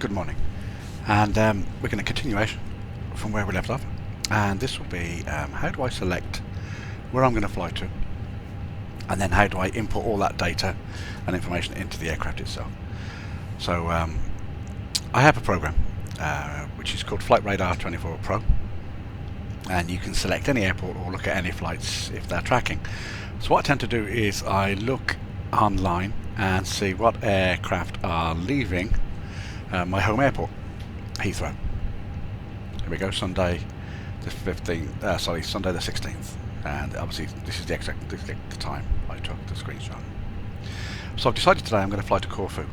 Good morning, and we're going to continue from where we left off, and this will be how do I select where I'm going to fly to, and then how do I input all that data and information into the aircraft itself. So I have a program which is called Flight Radar 24 Pro, and you can select any airport or look at any flights if they're tracking. So what I tend to do is I look online and see what aircraft are leaving my home airport, Heathrow. Here we go, Sunday the 15th, Sunday the 16th, and obviously this is the exact the time I took the screenshot. So I've decided today I'm going to fly to Corfu.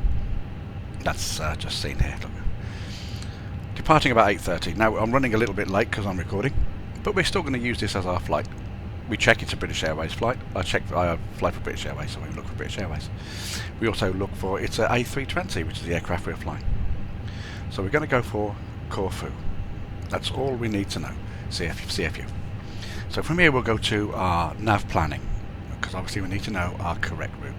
That's just seen here. Look. Departing about 8:30. Now I'm running a little bit late because I'm recording, but we're still going to use this as our flight. We check it's a British Airways flight. I fly for British Airways, so we look for British Airways. We also look for, it's an A320, which is the aircraft we're flying. So we're going to go for Corfu. That's all we need to know. CFU. So from here we'll go to our nav planning, because obviously we need to know our correct route.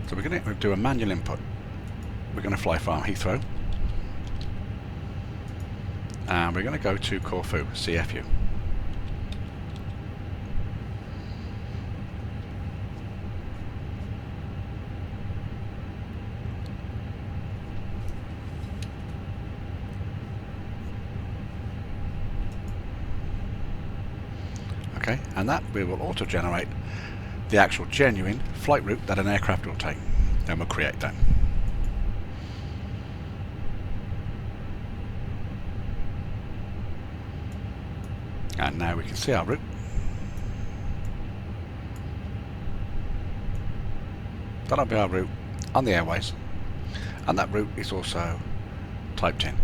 So we're going to do a manual input. We're going to fly from Heathrow, and we're going to go to Corfu, CFU. Okay, and that we will auto-generate the actual genuine flight route that an aircraft will take, and we'll create that. And now we can see our route. That'll be our route on the airways, and that route is also typed in.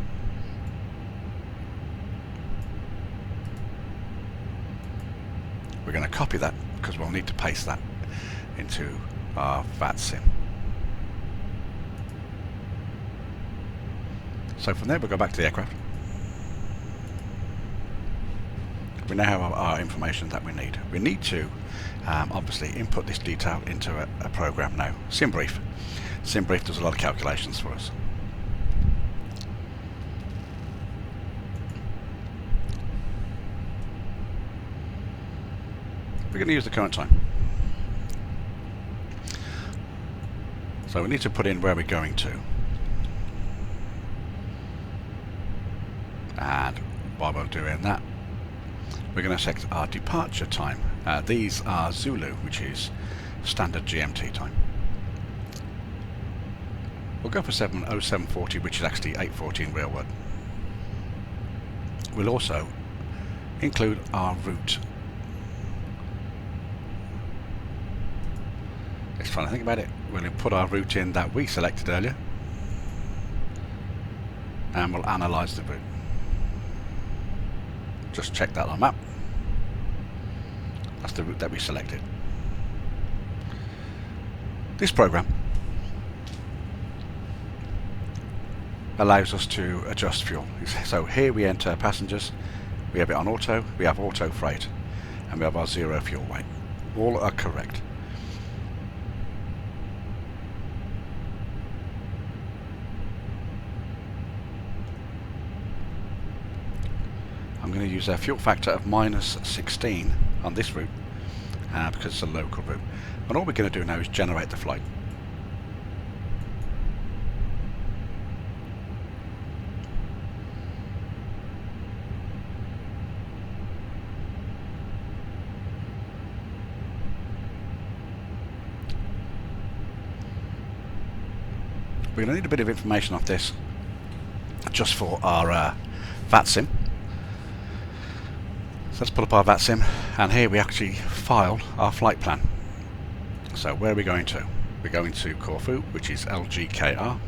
We're going to copy that because we'll need to paste that into our VATSIM. So from there we'll go back to the aircraft. We now have our information that we need. We need to obviously input this detail into a program now. SimBrief. SimBrief does a lot of calculations for us. We're going to use the current time. So we need to put in where we're going to. And while we're doing that, we're going to select our departure time. These are Zulu, which is standard GMT time. We'll go for 7:07:40, which is actually 8:40 in real world. We'll also include our route. It's trying to think about it. We'll put our route in that we selected earlier, and we'll analyse the route. Just check that on map. That's the route that we selected. This program allows us to adjust fuel. So here we enter passengers, we have it on auto, we have auto freight, and we have our zero fuel weight. All are correct. I'm going to use a fuel factor of -16 on this route because it's a local route. And all we're going to do now is generate the flight. We're going to need a bit of information off this just for our VATSIM. So let's pull up our VATSIM, and here we actually file our flight plan. So where are we going to? We're going to Corfu, which is LGKR.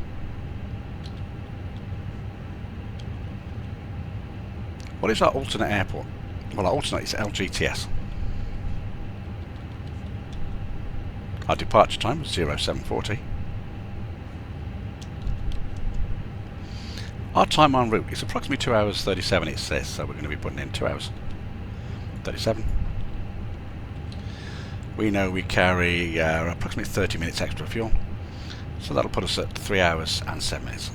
What is our alternate airport? Well, our alternate is LGTS. Our departure time was 07:40. Our time en route is approximately 2 hours 37 it says, so we're going to be putting in 2 hours. 37. We know we carry approximately 30 minutes extra fuel, so that'll put us at 3 hours and 7 minutes.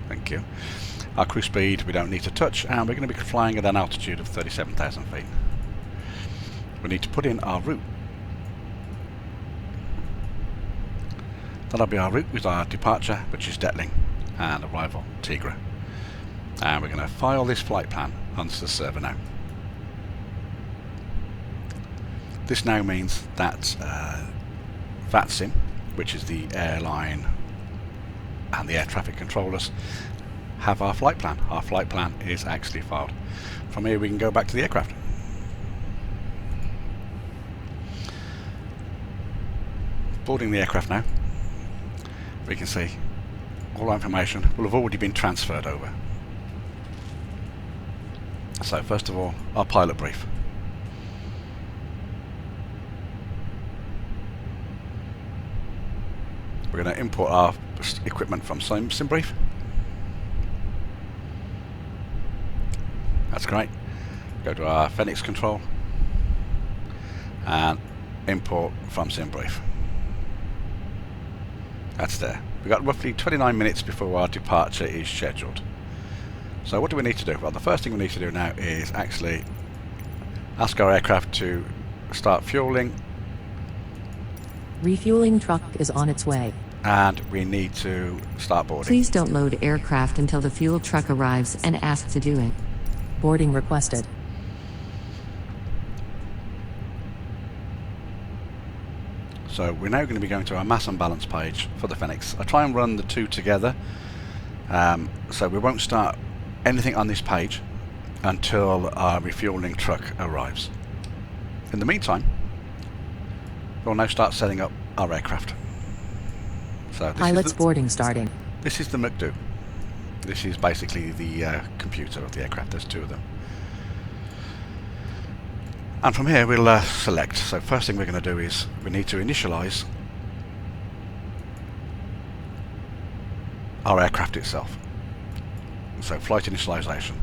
Thank you. Our cruise speed we don't need to touch, and we're going to be flying at an altitude of 37,000 feet. We need to put in our route. That'll be our route with our departure, which is Detling, and arrival Tigre. And we're going to file this flight plan onto the server now. This now means that VATSIM, which is the airline and the air traffic controllers, have our flight plan. Our flight plan is actually filed. From here we can go back to the aircraft. Boarding the aircraft now. We can see all our information will have already been transferred over. So first of all, our pilot brief. We're going to import our equipment from SimBrief. That's great. Go to our Fenix control and import from SimBrief. That's there. We've got roughly 29 minutes before our departure is scheduled. So what do we need to do? Well, the first thing we need to do now is actually ask our aircraft to start fueling. Refueling truck is on its way. And we need to start boarding. Please don't load aircraft until the fuel truck arrives and ask to do it. Boarding requested. So we're now going to be going to our mass and balance page for the Fenix. I try and run the two together, so we won't start anything on this page until our refueling truck arrives. In the meantime, we'll now start setting up our aircraft. So Pilot's boarding starting. This is the MCDU. This is basically the computer of the aircraft. There's two of them. And from here we'll select. So first thing we're going to do is we need to initialize our aircraft itself. So flight initialization.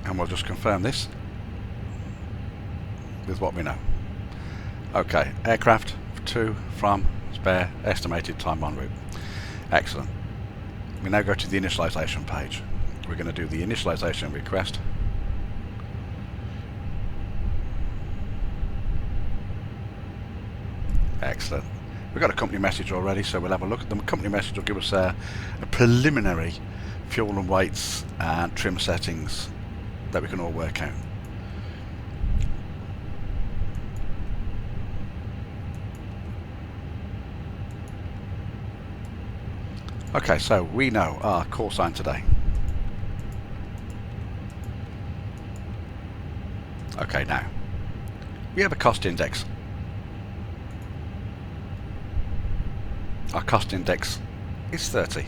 And we'll just confirm this with what we know. Okay, aircraft to, from, spare, estimated time en route. Excellent. We now go to the initialization page. We're going to do the initialization request. Excellent. We've got a company message already, so we'll have a look at them. The company message will give us a preliminary fuel and weights and trim settings that we can all work out. Okay, so we know our call sign today. Okay, now we have a cost index. Our cost index is 30.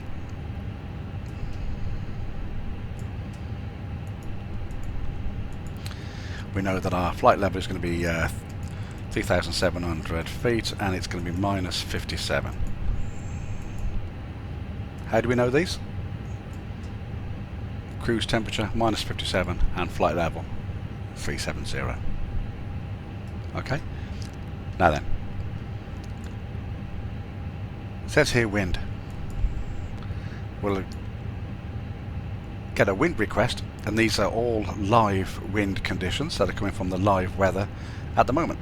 We know that our flight level is going to be 3,700 feet and it's going to be minus 57. How do we know these? Cruise temperature minus 57 and flight level 370. Okay, now then, it says here wind. We'll get a wind request, and these are all live wind conditions that are coming from the live weather at the moment.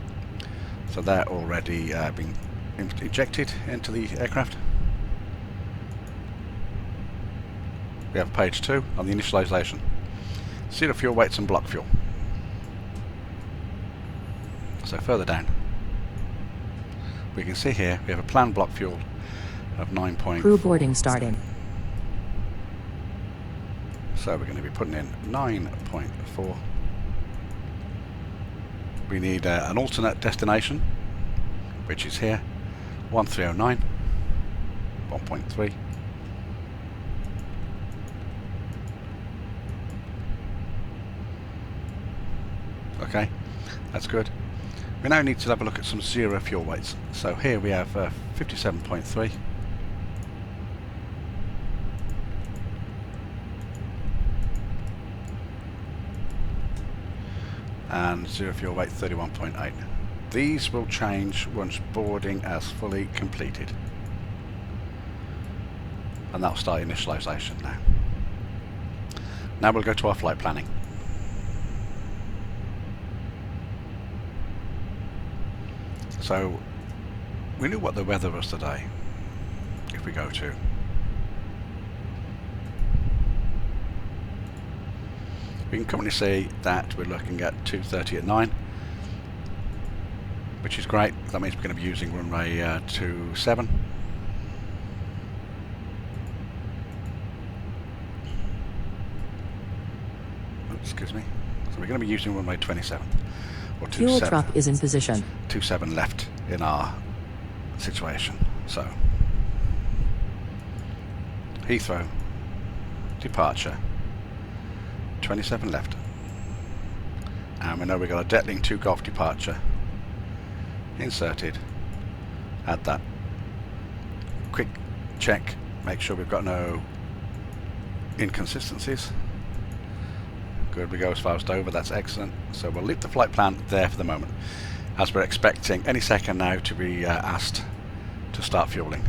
So they're already being injected into the aircraft. We have page 2 on the initialization. Zero fuel weights and block fuel. So further down, we can see here we have a planned block fuel of 9. Crew boarding starting. So we're going to be putting in 9.4. We need an alternate destination, which is here, 1309, 1.3. Okay, That's good. We now need to have a look at some zero fuel weights. So here we have 57.3. And zero fuel weight 31.8. These will change once boarding has fully completed. And that'll start initialization now. Now we'll go to our flight planning. So we knew what the weather was today. If we go to we can currently see that we're looking at 2:30 at 9, which is great. That means we're going to be using runway 27. Oops, excuse me. So we're going to be using runway 27 or 27. Fuel truck is in position. 27 left in our situation. So Heathrow departure. 27 left, and we know we've got a Detling 2 Golf departure inserted. Add that. Quick check, make sure we've got no inconsistencies. Good, we go as far as Dover, that's excellent. So we'll leave the flight plan there for the moment, as we're expecting any second now to be asked to start fueling.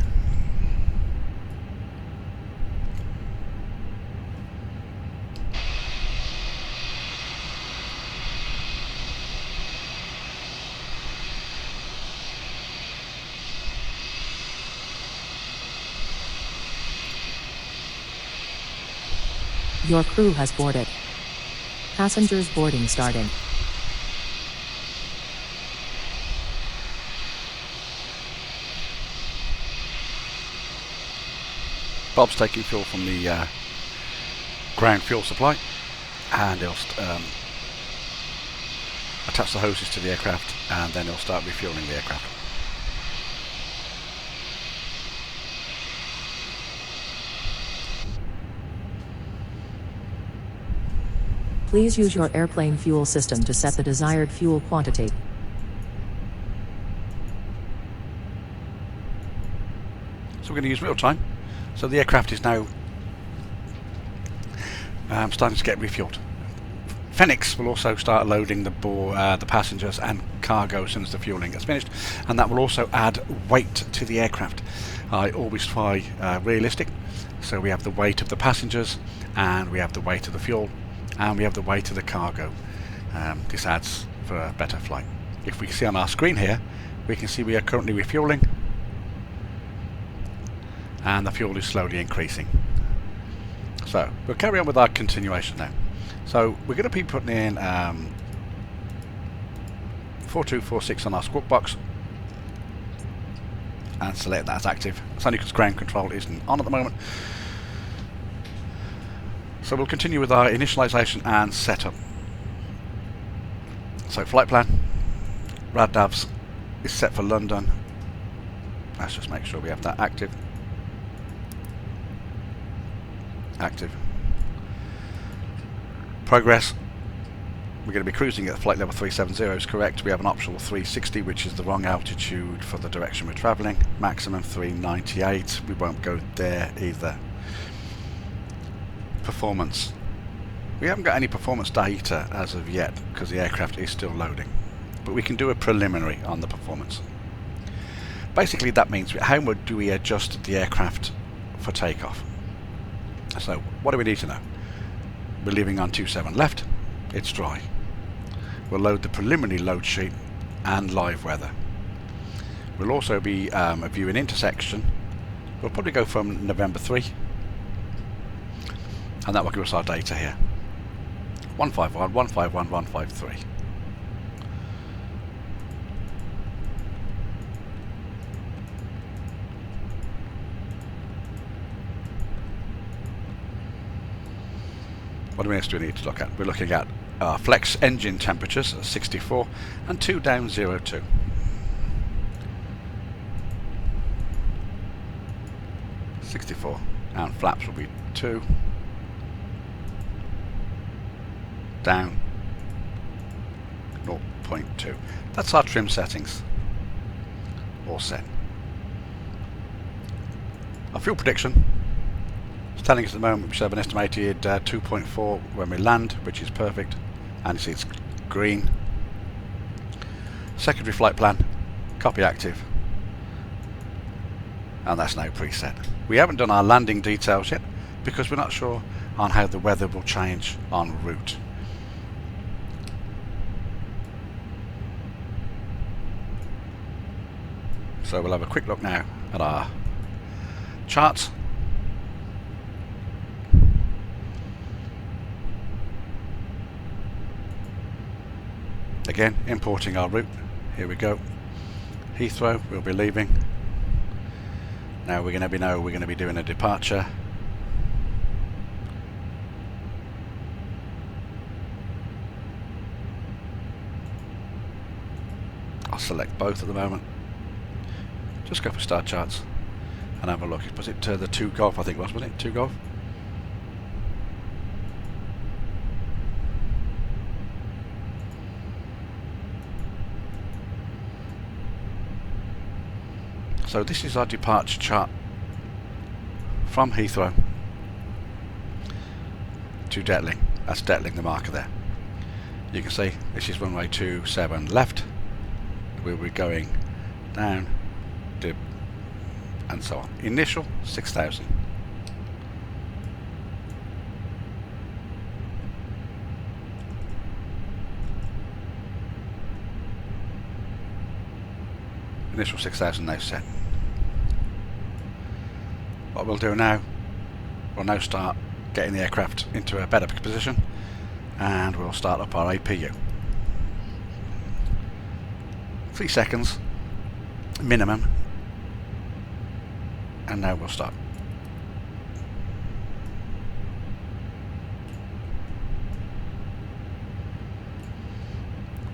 Your crew has boarded. Passengers boarding starting. Bob's taking fuel from the ground fuel supply, and he'll attach the hoses to the aircraft, and then he'll start refueling the aircraft. Please use your airplane fuel system to set the desired fuel quantity. So we're going to use real time. So the aircraft is now starting to get refueled. Fenix will also start loading the passengers and cargo as soon as the fueling gets finished, and that will also add weight to the aircraft. I always try realistic, so we have the weight of the passengers, and we have the weight of the fuel, and we have the weight of the cargo. This adds for a better flight. If we see on our screen here, we can see we are currently refueling, and the fuel is slowly increasing. So we'll carry on with our continuation now. So we're going to be putting in 4246 on our squawk box and select that as active. It's only because ground control isn't on at the moment. So we'll continue with our initialization and setup. So flight plan, RADAVs is set for London. Let's just make sure we have that active. Active. Progress. We're going to be cruising at flight level 370 is correct. We have an optional 360, which is the wrong altitude for the direction we're travelling. Maximum 398. We won't go there either. Performance. We haven't got any performance data as of yet because the aircraft is still loading, but we can do a preliminary on the performance. Basically that means how much do we adjust the aircraft for takeoff. So what do we need to know? We're leaving on 27 left, it's dry. We'll load the preliminary load sheet and live weather. We'll also be viewing intersection. We'll probably go from November 3, and that will give us our data here. 151, 151, 153. What else do we need to look at? We're looking at flex engine temperatures at 64 and 2 down 02. And flaps will be 2 down 1.2. That's our trim settings all set. Our fuel prediction is telling us at the moment we should have an estimated 2.4 when we land, which is perfect, and you see it's green. Secondary flight plan, copy active, and that's now preset. We haven't done our landing details yet because we're not sure on how the weather will change en route. So we'll have a quick look now at our charts. Again, importing our route. Here we go. Heathrow, we'll be leaving. Now we're going to be doing a departure. I'll select both at the moment. Just go for star charts and have a look. Was it the 2 Golf, I think wasn't it? 2 Golf? So this is our departure chart from Heathrow to Detling. That's Detling, the marker there. You can see this is runway 27 left. We'll be going down, dip, and so on. Initial 6,000. Initial 6,000 now set. What we'll do now, we'll now start getting the aircraft into a better position, and we'll start up our APU. 3 seconds minimum, and now we'll start.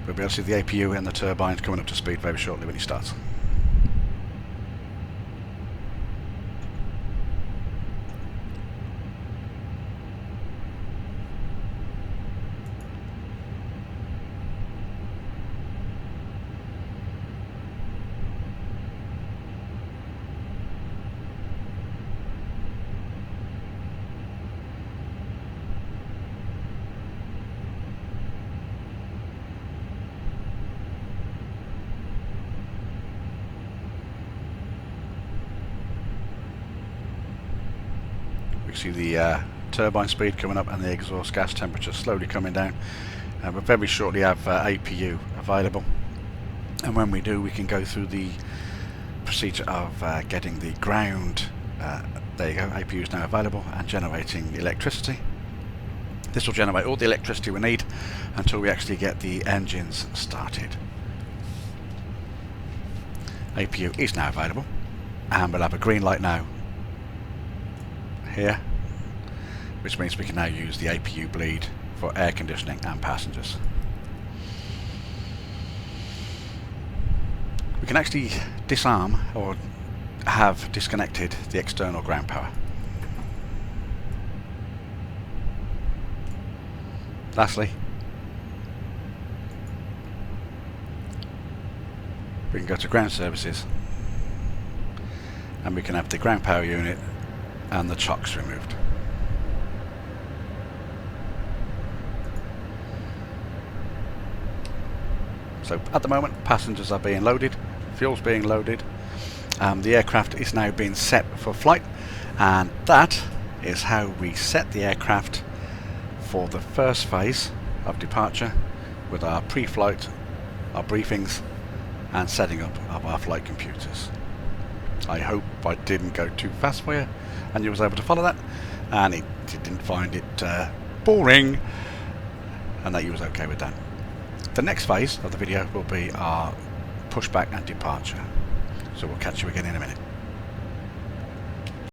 We'll be able to see the APU and the turbines coming up to speed very shortly when he starts. See the turbine speed coming up and the exhaust gas temperature slowly coming down. We'll very shortly have APU available, and when we do, we can go through the procedure of getting the ground. There you go, APU is now available and generating electricity. This will generate all the electricity we need until we actually get the engines started. APU is now available, and we'll have a green light now here, which means we can now use the APU bleed for air conditioning and passengers. We can actually disarm or have disconnected the external ground power. Lastly, we can go to ground services and we can have the ground power unit and the chocks removed. So at the moment, passengers are being loaded, fuel's being loaded, the aircraft is now being set for flight, and that is how we set the aircraft for the first phase of departure with our pre-flight, our briefings, and setting up of our flight computers. I hope I didn't go too fast for you and you was able to follow that, and you didn't find it boring, and that you was okay with that. The next phase of the video will be our pushback and departure. So we'll catch you again in a minute.